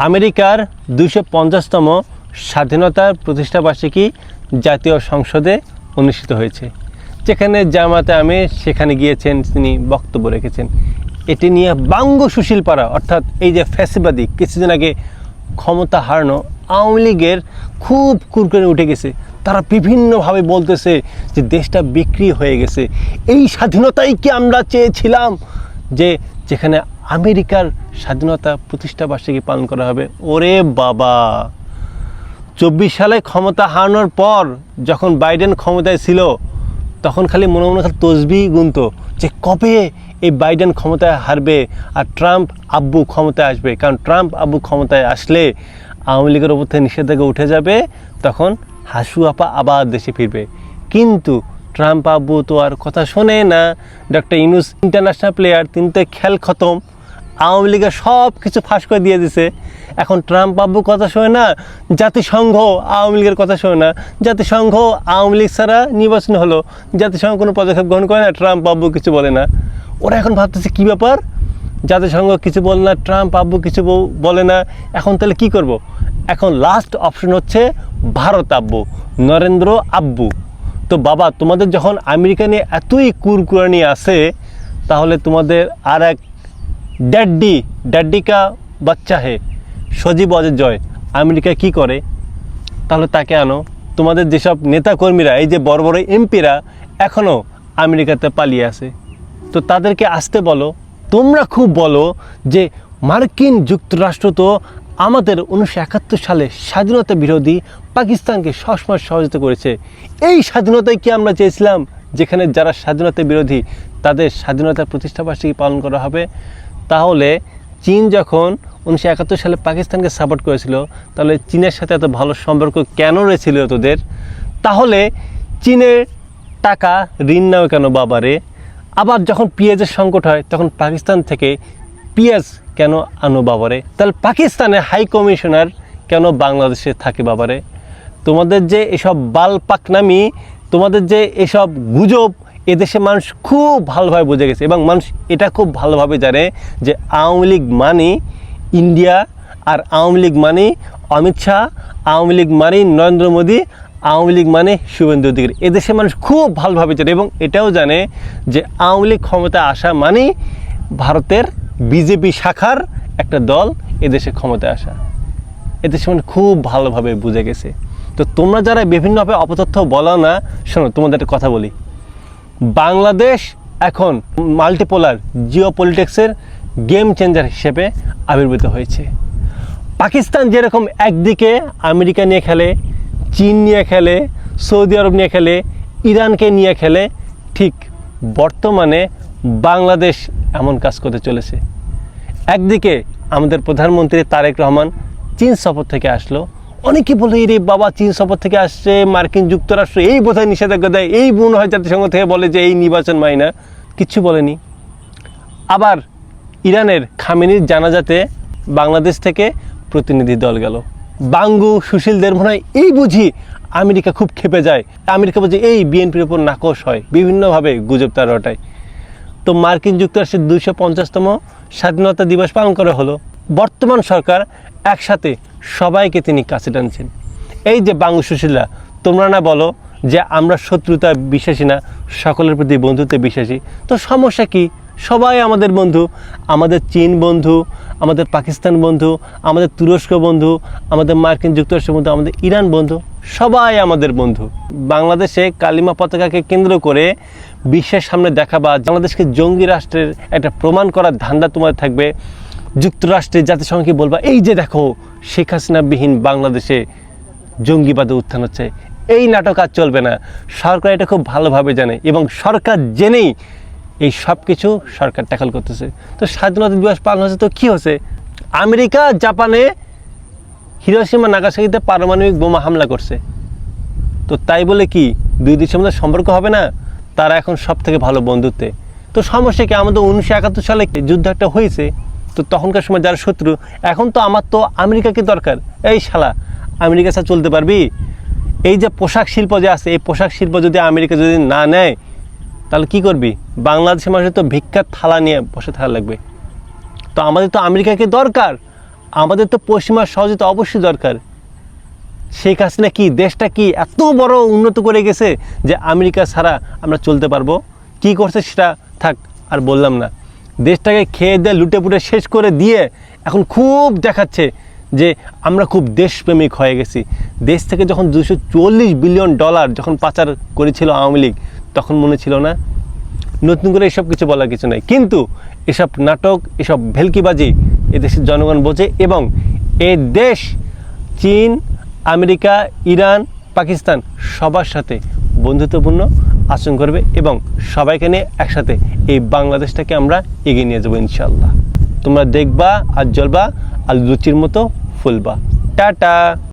আমেরিকার 250তম স্বাধীনতার প্রতিষ্ঠাবার্ষিকী জাতীয় সংসদে অনুষ্ঠিত হয়েছে, যেখানে জামাতে আমির সেখানে গিয়েছেন, তিনি বক্তব্য রেখেছেন। এটি নিয়ে বাঙ্গ সুশীল পাড়া, অর্থাৎ এই যে ফ্যাসিবাদী কিছুদিন আগে ক্ষমতা হারানো আওয়ামী লীগের খুব কুরকুরে উঠে গেছে। তারা বিভিন্নভাবে বলতেছে যে দেশটা বিক্রি হয়ে গেছে। এই স্বাধীনতাই কি আমরা চেয়েছিলাম, যে যেখানে আমেরিকার স্বাধীনতা প্রতিষ্ঠাবার্ষিকী পালন করা হবে? ওরে বাবা, 24 সালে ক্ষমতা হারানোর পর যখন বাইডেন ক্ষমতায় ছিল, তখন খালি মনে মনে খালি তসবিহ গুনতো যে কবে এই বাইডেন ক্ষমতায় হারবে আর ট্রাম্প আব্বু ক্ষমতায় আসবে। কারণ ট্রাম্প আব্বু ক্ষমতায় আসলে আওয়ামী লীগের ওপর থেকে নিষেধাজ্ঞা উঠে যাবে, তখন হাসু আপা আবার দেশে ফিরবে। কিন্তু ট্রাম্প আব্বু তো আর কথা শোনে না। ডক্টর ইউনূস ইন্টারন্যাশনাল প্লেয়ার, তিনি তো খেল খতম, আওয়ামী লীগের সব কিছু ফাঁস করে দিয়ে দিছে। এখন ট্রাম্প আব্বু কথা শোনে না, জাতিসংঘ আওয়ামী লীগের কথা শোনে না। জাতিসংঘ আওয়ামী লীগ ছাড়া নির্বাচন হলো, জাতিসংঘ কোনো পদক্ষেপ গ্রহণ করে না, ট্রাম্প আব্বু কিছু বলে না। ওরা এখন ভাবতেছে কী ব্যাপার, জাতিসংঘ কিছু বলে না, ট্রাম্প আব্বু কিছু বলে না, এখন তাহলে কি করব? এখন লাস্ট অপশন হচ্ছে ভারত আব্বু, নরেন্দ্র আব্বু। তো বাবা, তোমাদের যখন আমেরিকা নিয়ে এতই কুরকুরানি আছে, তাহলে তোমাদের আর এক ড্যাডি কা বাচ্চা হে সজীব অজয় আমেরিকা কি করে? তাহলে তাকে আনো। তোমাদের যেসব নেতাকর্মীরা, এই যে বড় বড় এমপিরা এখনও আমেরিকাতে পালিয়ে আছে, তো তাদেরকে আসতে বলো। তোমরা খুব বলো যে মার্কিন যুক্তরাষ্ট্র তো আমাদের 1971 সালে স্বাধীনতা বিরোধী পাকিস্তানকে সবসময় সহযোগিতা করেছে। এই স্বাধীনতায় কি আমরা চেয়েছিলাম, যেখানে যারা স্বাধীনতা বিরোধী তাদের স্বাধীনতার প্রতিষ্ঠাবার্ষিকী পালন করা হবে? তাহলে চীন যখন 1971 সালে পাকিস্তানকে সাপোর্ট করেছিল, তাহলে চীনের সাথে এত ভালো সম্পর্ক কেন রয়েছিল তোদের? তাহলে চীনের টাকা ঋণ নাও কেন বাবারে? আবার যখন পেঁয়াজের সংকট হয়, তখন পাকিস্তান থেকে পেঁয়াজ কেন আনো বাবারে? তাহলে পাকিস্তানের হাই কমিশনার কেন বাংলাদেশে থাকে বাবারে? তোমাদের যে এসব বালপাকনামি, তোমাদের যে এসব গুজব, এদেশে মানুষ খুব ভালোভাবে বুঝে গেছে, এবং মানুষ এটা খুব ভালোভাবে জানে যে আওয়ামী লীগ মানে ইন্ডিয়া, আর আওয়ামী লীগ মানে অমিত শাহ, আওয়ামী লীগ মানে নরেন্দ্র মোদী, আওয়ামী লীগ মানে শুভেন্দু অধিকারী। এদেশে মানুষ খুব ভালোভাবে জানে, এবং এটাও জানে যে আওয়ামী লীগ ক্ষমতায় আসা মানে ভারতের বিজেপি শাখার একটা দল এদেশে ক্ষমতায় আসা। এদেশে মানুষ খুব ভালোভাবে বুঝে গেছে। তো তোমরা যারা বিভিন্নভাবে অপতথ্য বলো না, শোনো, তোমাদের একটা কথা বলি। বাংলাদেশ এখন মাল্টিপোলার জিওপলিটিক্সের গেম চেঞ্জার হিসেবে আবির্ভূত হয়েছে। পাকিস্তান যেরকম একদিকে আমেরিকা নিয়ে খেলে, চীন নিয়ে খেলে, সৌদি আরব নিয়ে খেলে, ইরানকে নিয়ে খেলে, ঠিক বর্তমানে বাংলাদেশ এমন কাজ করতে চলেছে। একদিকে আমাদের প্রধানমন্ত্রী তারেক রহমান চীন সফর থেকে আসলো। অনেকে বলে, রে বাবা, চীন সফর থেকে আসছে, মার্কিন যুক্তরাষ্ট্র এই বোধহয় নিষেধাজ্ঞা দেয়, এই মনে হয় জাতিসংঘ থেকে বলে যে এই নির্বাচন মাই না, কিচ্ছু বলেনি। আবার ইরানের খামেনির জানাজাতে বাংলাদেশ থেকে প্রতিনিধি দল গেল। বাঙ্গু সুশীলদের মনে হয় এই বুঝি আমেরিকা খুব ক্ষেপে যায়, আমেরিকা বুঝি এই বিএনপির উপর নাকশ হয়, বিভিন্নভাবে গুজব তার রটায়। তো মার্কিন যুক্তরাষ্ট্রের 250তম স্বাধীনতা দিবস পালন করা হলো। বর্তমান সরকার একসাথে সবাইকে তিনি কাছে টানছেন। এই যে বাঙ্গু সুশীলরা, তোমরা না বলো যে আমরা শত্রুতা বিশ্বাসী না, সকলের প্রতি বন্ধুত্বে বিশ্বাসী। তো সমস্যা কি? সবাই আমাদের বন্ধু, আমাদের চীন বন্ধু, আমাদের পাকিস্তান বন্ধু, আমাদের তুরস্ক বন্ধু, আমাদের মার্কিন যুক্তরাষ্ট্র বন্ধু, আমাদের ইরান বন্ধু, সবাই আমাদের বন্ধু। বাংলাদেশে কালিমা পতাকাকে কেন্দ্র করে বিশ্বের সামনে দেখাবা, বাংলাদেশকে জঙ্গি রাষ্ট্রের একটা প্রমাণ করার ধান্দা তোমার থাকবে। যুক্তরাষ্ট্রের জাতিসংঘকে বলবা, এই যে দেখো শেখ হাসিনাবিহীন বাংলাদেশে জঙ্গিবাদে উত্থান হচ্ছে। এই নাটক আর চলবে না। সরকার এটা খুব ভালোভাবে জানে, এবং সরকার জেনেই এই সব কিছু সরকার ট্যাকল করতেছে। তো স্বাধীনতা দিবস পালন হচ্ছে, তো কী হচ্ছে? আমেরিকা জাপানে হিরোশিমা নাগাসাকিতে পারমাণবিক বোমা হামলা করছে। তো তাই বলে কি দুই দেশের মধ্যে সম্পর্ক হবে না? তারা এখন সব থেকে ভালো বন্ধুত্বে। তো সমস্যা কি? আমাদের 1971 সালে যুদ্ধ একটা হয়েছে, তো তখনকার সময় যারা শত্রু, এখন তো আমার তো আমেরিকাকে দরকার। এই শালা, আমেরিকা ছাড়া চলতে পারবি? এই যে পোশাক শিল্প যে আছে, এই পোশাক শিল্প যদি আমেরিকা যদি না নেয়, তাহলে কি করবি? বাংলাদেশের মানুষের তো ভিক্ষার থালা নিয়ে বসে থাকা লাগবে। তো আমাদের তো আমেরিকাকে দরকার। আমাদের তো পশ্চিমা সহযোগিতা অবশ্যই দরকার। শেখ হাসিনা কি দেশটা কি এত বড় উন্নত করে গেছে যে আমেরিকা ছাড়া আমরা চলতে পারবো? কি করছে সেটা থাক, আর বললাম না। দেশটাকে খেয়ে দিয়ে লুটে পুটে শেষ করে দিয়ে এখন খুব দেখাচ্ছে যে আমরা খুব দেশপ্রেমিক হয়ে গেছি। দেশ থেকে যখন $240 বিলিয়ন যখন পাচার করেছিল আওয়ামী লীগ, তখন মনে ছিল না? নতুন করে এসব কিছু বলার কিছু নাই, কিন্তু এসব নাটক, এসব ভেলকিবাজি এদেশের জনগণ বোঝে। এবং এই দেশ চীন, আমেরিকা, ইরান, পাকিস্তান সবার সাথে বন্ধুত্বপূর্ণ আচরণ করবে এবং সবাইকে নিয়ে একসাথে এই বাংলাদেশটাকে আমরা এগিয়ে নিয়ে যাবো ইনশাল্লাহ। তোমরা দেখবা আর জ্বলবা আর লুচির মতো ফুলবা। টাটা।